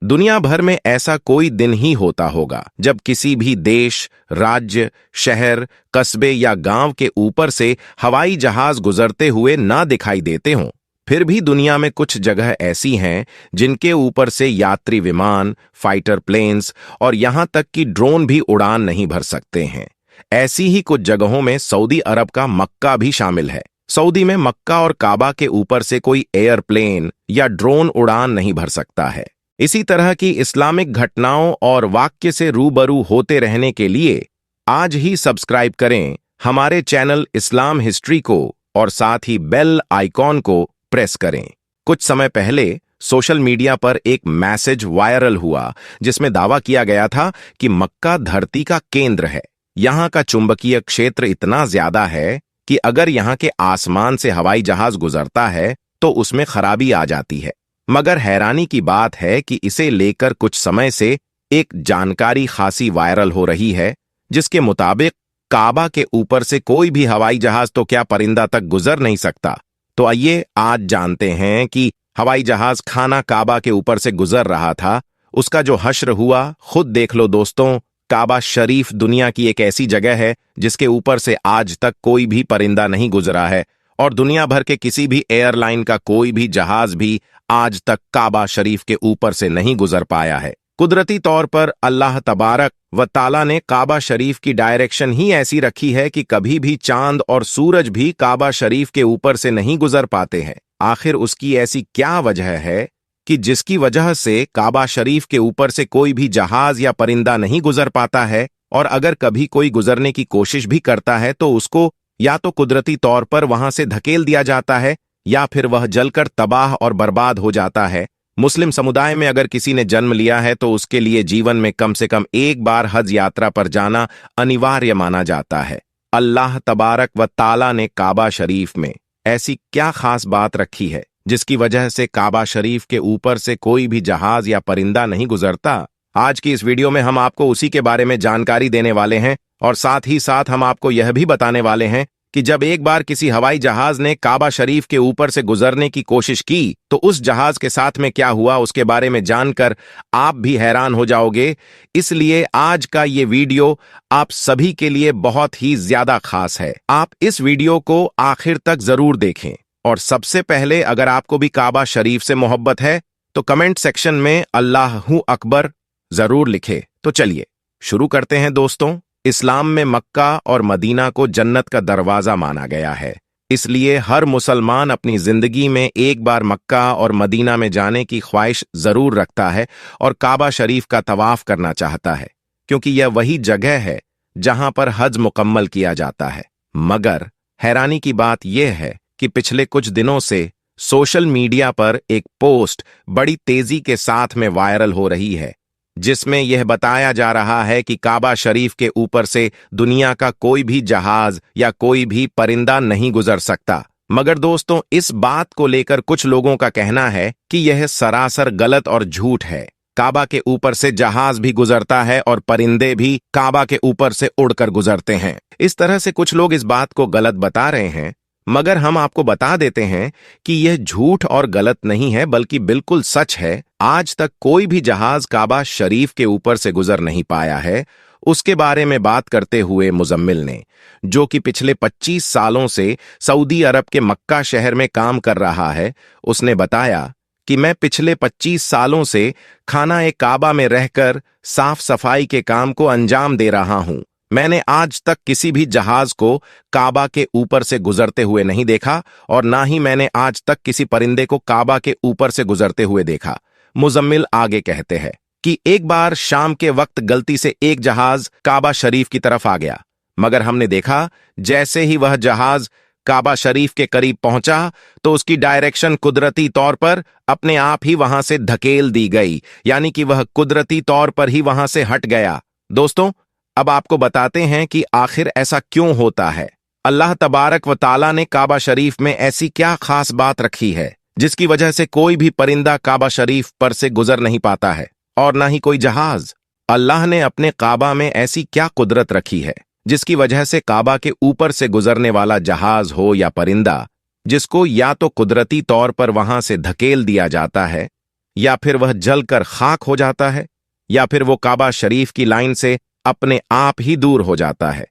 दुनिया भर में ऐसा कोई दिन ही होता होगा जब किसी भी देश, राज्य, शहर, कस्बे या गांव के ऊपर से हवाई जहाज गुजरते हुए ना दिखाई देते हों। फिर भी दुनिया में कुछ जगह ऐसी हैं जिनके ऊपर से यात्री विमान, फाइटर प्लेन्स और यहां तक कि ड्रोन भी उड़ान नहीं भर सकते हैं। ऐसी ही कुछ जगहों में सऊदी अरब का मक्का भी शामिल है। सऊदी में मक्का और काबा के ऊपर से कोई एयरप्लेन या ड्रोन उड़ान नहीं भर सकता है। इसी तरह की इस्लामिक घटनाओं और वाक्य से रूबरू होते रहने के लिए आज ही सब्सक्राइब करें हमारे चैनल इस्लाम हिस्ट्री को और साथ ही बेल आइकॉन को प्रेस करें। कुछ समय पहले सोशल मीडिया पर एक मैसेज वायरल हुआ जिसमें दावा किया गया था कि मक्का धरती का केंद्र है। यहां का चुंबकीय क्षेत्र इतना ज्यादा है कि अगर यहां के आसमान से हवाई जहाज गुजरता है तो उसमें खराबी आ जाती है। मगर हैरानी की बात है कि इसे लेकर कुछ समय से एक जानकारी खासी वायरल हो रही है जिसके मुताबिक काबा के ऊपर से कोई भी हवाई जहाज तो क्या परिंदा तक गुजर नहीं सकता। तो आइए आज जानते हैं कि हवाई जहाज खाना काबा के ऊपर से गुजर रहा था, उसका जो हश्र हुआ खुद देख लो दोस्तों। काबा शरीफ दुनिया की एक ऐसी जगह है जिसके ऊपर से आज तक कोई भी परिंदा नहीं गुजरा है और दुनिया भर के किसी भी एयरलाइन का कोई भी जहाज भी आज तक काबा शरीफ के ऊपर से नहीं गुजर पाया है। कुदरती तौर पर अल्लाह तबारक व ताला ने काबा शरीफ की डायरेक्शन ही ऐसी रखी है कि कभी भी चांद और सूरज भी काबा शरीफ के ऊपर से नहीं गुजर पाते हैं। आखिर उसकी ऐसी क्या वजह है कि जिसकी वजह से काबा शरीफ के ऊपर से कोई भी जहाज या परिंदा नहीं गुजर पाता है, और अगर कभी कोई गुजरने की कोशिश भी करता है तो उसको या तो कुदरती तौर पर वहां से धकेल दिया जाता है या फिर वह जलकर तबाह और बर्बाद हो जाता है। मुस्लिम समुदाय में अगर किसी ने जन्म लिया है तो उसके लिए जीवन में कम से कम एक बार हज यात्रा पर जाना अनिवार्य माना जाता है। अल्लाह तबारक व ताला ने काबा शरीफ में ऐसी क्या खास बात रखी है जिसकी वजह से काबा शरीफ के ऊपर से कोई भी जहाज या परिंदा नहीं गुजरता? आज की इस वीडियो में हम आपको उसी के बारे में जानकारी देने वाले हैं और साथ ही साथ हम आपको यह भी बताने वाले हैं कि जब एक बार किसी हवाई जहाज ने काबा शरीफ के ऊपर से गुजरने की कोशिश की तो उस जहाज के साथ में क्या हुआ उसके बारे में जानकर आप भी हैरान हो जाओगे। इसलिए आज का ये वीडियो आप सभी के लिए बहुत ही ज्यादा खास है। आप इस वीडियो को आखिर तक जरूर देखें। और सबसे पहले अगर आपको भी काबा शरीफ से मोहब्बत है तो कमेंट सेक्शन में अल्लाहू अकबर जरूर लिखे। तो चलिए शुरू करते हैं दोस्तों। इस्लाम में मक्का और मदीना को जन्नत का दरवाजा माना गया है, इसलिए हर मुसलमान अपनी जिंदगी में एक बार मक्का और मदीना में जाने की ख्वाहिश जरूर रखता है और काबा शरीफ का तवाफ करना चाहता है, क्योंकि यह वही जगह है जहां पर हज मुकम्मल किया जाता है। मगर हैरानी की बात यह है कि पिछले कुछ दिनों से सोशल मीडिया पर एक पोस्ट बड़ी तेजी के साथ में वायरल हो रही है जिसमें यह बताया जा रहा है कि काबा शरीफ के ऊपर से दुनिया का कोई भी जहाज या कोई भी परिंदा नहीं गुजर सकता। मगर दोस्तों, इस बात को लेकर कुछ लोगों का कहना है कि यह सरासर गलत और झूठ है। काबा के ऊपर से जहाज भी गुजरता है और परिंदे भी काबा के ऊपर से उड़कर गुजरते हैं। इस तरह से कुछ लोग इस बात को गलत बता रहे हैं, मगर हम आपको बता देते हैं कि यह झूठ और गलत नहीं है बल्कि बिल्कुल सच है। आज तक कोई भी जहाज काबा शरीफ के ऊपर से गुजर नहीं पाया है। उसके बारे में बात करते हुए मुजम्मिल ने, जो कि पिछले 25 सालों से सऊदी अरब के मक्का शहर में काम कर रहा है, उसने बताया कि मैं पिछले 25 सालों से खाना ए काबा में रहकर साफ सफाई के काम को अंजाम दे रहा हूं। मैंने आज तक किसी भी जहाज को काबा के ऊपर से गुजरते हुए नहीं देखा और ना ही मैंने आज तक किसी परिंदे को काबा के ऊपर से गुजरते हुए देखा। मुजम्मिल आगे कहते हैं कि एक बार शाम के वक्त गलती से एक जहाज काबा शरीफ की तरफ आ गया, मगर हमने देखा जैसे ही वह जहाज काबा शरीफ के करीब पहुंचा तो उसकी डायरेक्शन कुदरती तौर पर अपने आप ही वहां से धकेल दी गई, यानी कि वह कुदरती तौर पर ही वहां से हट गया। दोस्तों, अब आपको बताते हैं कि आखिर ऐसा क्यों होता है। अल्लाह तबारक व ताला ने काबा शरीफ में ऐसी क्या खास बात रखी है जिसकी वजह से कोई भी परिंदा काबा शरीफ पर से गुजर नहीं पाता है और ना ही कोई जहाज। अल्लाह ने अपने काबा में ऐसी क्या कुदरत रखी है जिसकी वजह से काबा के ऊपर से गुजरने वाला जहाज हो या परिंदा, जिसको या तो कुदरती तौर पर वहां से धकेल दिया जाता है या फिर वह जलकर खाक हो जाता है, या फिर वो काबा शरीफ की लाइन से अपने आप ही दूर हो जाता है।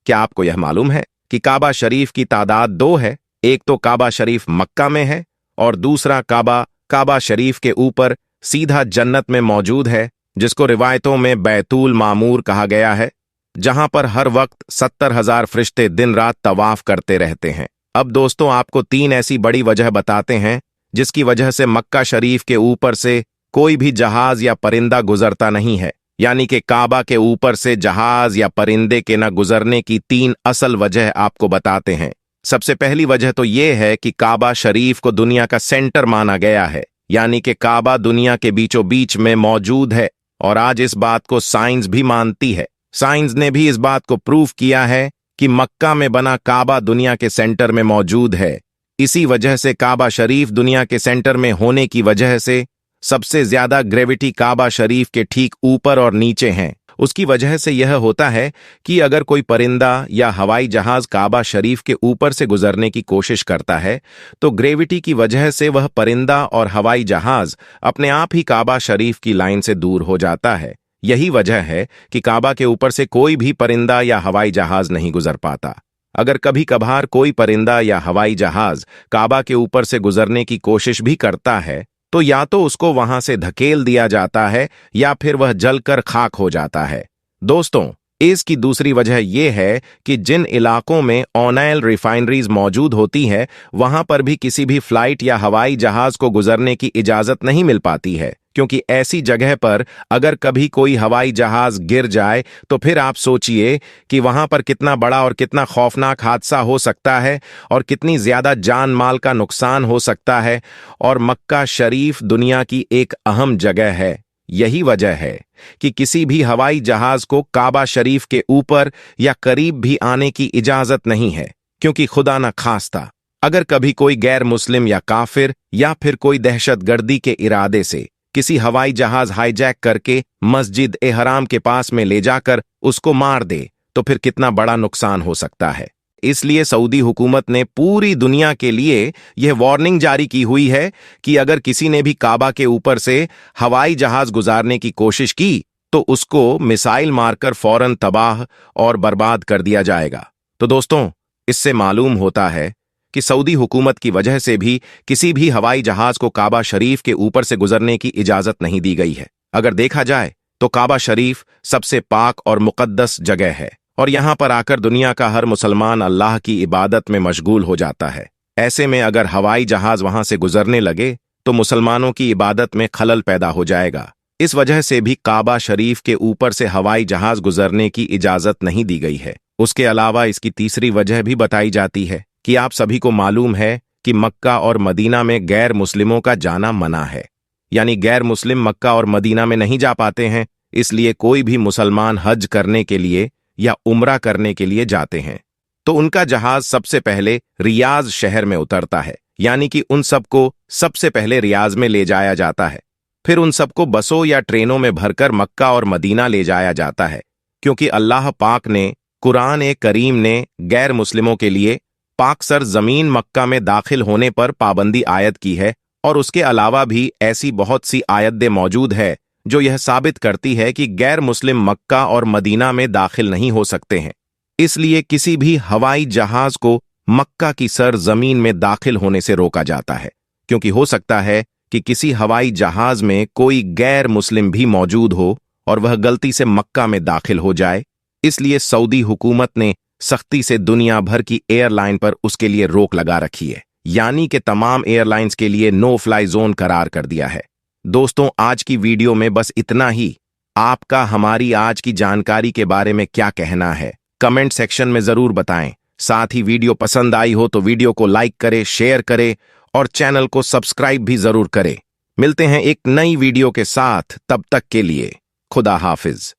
क्या आपको यह मालूम है कि काबा शरीफ की तादाद दो है? एक तो काबा शरीफ मक्का में है और दूसरा काबा शरीफ के ऊपर सीधा जन्नत में मौजूद है, जिसको रिवायतों में बैतुल मामूर कहा गया है, जहां पर हर वक्त 70,000 फरिश्ते दिन रात तवाफ करते रहते हैं। अब दोस्तों, आपको 3 ऐसी बड़ी वजह बताते हैं जिसकी वजह से मक्का शरीफ के ऊपर से कोई भी जहाज या परिंदा गुजरता नहीं है। यानी कि काबा के ऊपर से जहाज या परिंदे के न गुजरने की 3 असल वजह आपको बताते हैं। सबसे पहली वजह तो यह है कि काबा शरीफ को दुनिया का सेंटर माना गया है, यानी कि काबा दुनिया के बीचों बीच में मौजूद है और आज इस बात को साइंस भी मानती है। साइंस ने भी इस बात को प्रूव किया है कि मक्का में बना काबा दुनिया के सेंटर में मौजूद है। इसी वजह से काबा शरीफ दुनिया के सेंटर में होने की वजह से सबसे ज्यादा ग्रेविटी काबा शरीफ के ठीक ऊपर और नीचे हैं। उसकी वजह से यह होता है कि अगर कोई परिंदा या हवाई जहाज काबा शरीफ के ऊपर से गुजरने की कोशिश करता है तो ग्रेविटी की वजह से वह परिंदा और हवाई जहाज अपने आप ही काबा शरीफ की लाइन से दूर हो जाता है। यही वजह है कि काबा के ऊपर से कोई भी परिंदा या हवाई जहाज नहीं गुजर पाता। अगर कभी कभार कोई परिंदा या हवाई जहाज काबा के ऊपर से गुजरने की कोशिश भी करता है तो या तो उसको वहां से धकेल दिया जाता है या फिर वह जलकर खाक हो जाता है। दोस्तों, इसकी दूसरी वजह यह है कि जिन इलाकों में ऑयल रिफाइनरीज मौजूद होती है वहां पर भी किसी भी फ्लाइट या हवाई जहाज को गुजरने की इजाजत नहीं मिल पाती है, क्योंकि ऐसी जगह पर अगर कभी कोई हवाई जहाज गिर जाए तो फिर आप सोचिए कि वहां पर कितना बड़ा और कितना खौफनाक हादसा हो सकता है और कितनी ज्यादा जान माल का नुकसान हो सकता है। और मक्का शरीफ दुनिया की एक अहम जगह है। यही वजह है कि किसी भी हवाई जहाज को काबा शरीफ के ऊपर या करीब भी आने की इजाजत नहीं है, क्योंकि खुदा न खास्ता अगर कभी कोई गैर मुस्लिम या काफिर या फिर कोई दहशतगर्दी के इरादे से किसी हवाई जहाज हाईजैक करके मस्जिद ए हराम के पास में ले जाकर उसको मार दे तो फिर कितना बड़ा नुकसान हो सकता है। इसलिए सऊदी हुकूमत ने पूरी दुनिया के लिए यह वार्निंग जारी की हुई है कि अगर किसी ने भी काबा के ऊपर से हवाई जहाज गुजारने की कोशिश की तो उसको मिसाइल मारकर फौरन तबाह और बर्बाद कर दिया जाएगा। तो दोस्तों, इससे मालूम होता है कि सऊदी हुकूमत की वजह से भी किसी भी हवाई जहाज को काबा शरीफ के ऊपर से गुजरने की इजाजत नहीं दी गई है। अगर देखा जाए तो काबा शरीफ सबसे पाक और मुकद्दस जगह है और यहां पर आकर दुनिया का हर मुसलमान अल्लाह की इबादत में मशगूल हो जाता है। ऐसे में अगर हवाई जहाज वहां से गुजरने लगे तो मुसलमानों की इबादत में खलल पैदा हो जाएगा। इस वजह से भी काबा शरीफ के ऊपर से हवाई जहाज गुजरने की इजाजत नहीं दी गई है। उसके अलावा इसकी तीसरी वजह भी बताई जाती है कि आप सभी को मालूम है कि मक्का और मदीना में गैर मुस्लिमों का जाना मना है, यानी गैर मुस्लिम मक्का और मदीना में नहीं जा पाते हैं। इसलिए कोई भी मुसलमान हज करने के लिए या उम्रा करने के लिए जाते हैं तो उनका जहाज सबसे पहले रियाज शहर में उतरता है, यानी कि उन सबको सबसे पहले रियाज में ले जाया जाता है। फिर उन सबको बसों या ट्रेनों में भरकर मक्का और मदीना ले जाया जाता है, क्योंकि अल्लाह पाक ने कुरान ए करीम ने गैर मुस्लिमों के लिए पाकसर जमीन मक्का में दाखिल होने पर पाबंदी आयत की है। और उसके अलावा भी ऐसी बहुत सी आयतें मौजूद है जो यह साबित करती है कि गैर मुस्लिम मक्का और मदीना में दाखिल नहीं हो सकते हैं। इसलिए किसी भी हवाई जहाज को मक्का की सर जमीन में दाखिल होने से रोका जाता है, क्योंकि हो सकता है कि किसी हवाई जहाज में कोई गैर मुस्लिम भी मौजूद हो और वह गलती से मक्का में दाखिल हो जाए। इसलिए सऊदी हुकूमत ने सख्ती से दुनिया भर की एयरलाइन पर उसके लिए रोक लगा रखी है, यानी कि तमाम एयरलाइंस के लिए नो फ्लाई जोन करार कर दिया है। दोस्तों, आज की वीडियो में बस इतना ही। आपका हमारी आज की जानकारी के बारे में क्या कहना है कमेंट सेक्शन में जरूर बताएं। साथ ही वीडियो पसंद आई हो तो वीडियो को लाइक करें, शेयर करें और चैनल को सब्सक्राइब भी जरूर करें। मिलते हैं एक नई वीडियो के साथ, तब तक के लिए खुदा हाफिज।